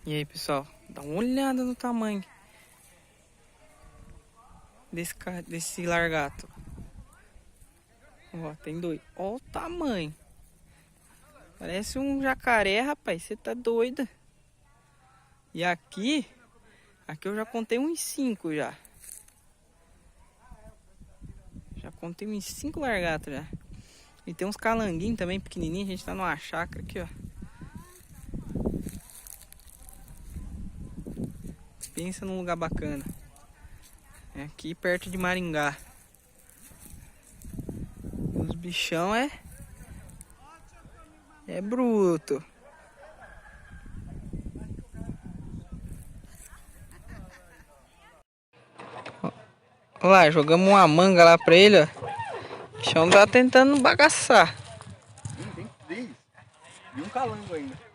E aí, pessoal, dá uma olhada no tamanho desse largato. Ó, tem dois. Ó o tamanho. Parece um jacaré, rapaz. Você tá doida? E aqui eu já contei uns 5 já. Já contei uns 5 largatos já. E tem uns calanguinhos também pequenininhos. A gente tá numa chácara aqui, ó. Pensa num lugar bacana. É aqui perto de Maringá. Os bichão é bruto. Olha lá, jogamos uma manga lá pra ele, ó. O bichão tá tentando bagaçar. Tem 3. E um calango ainda.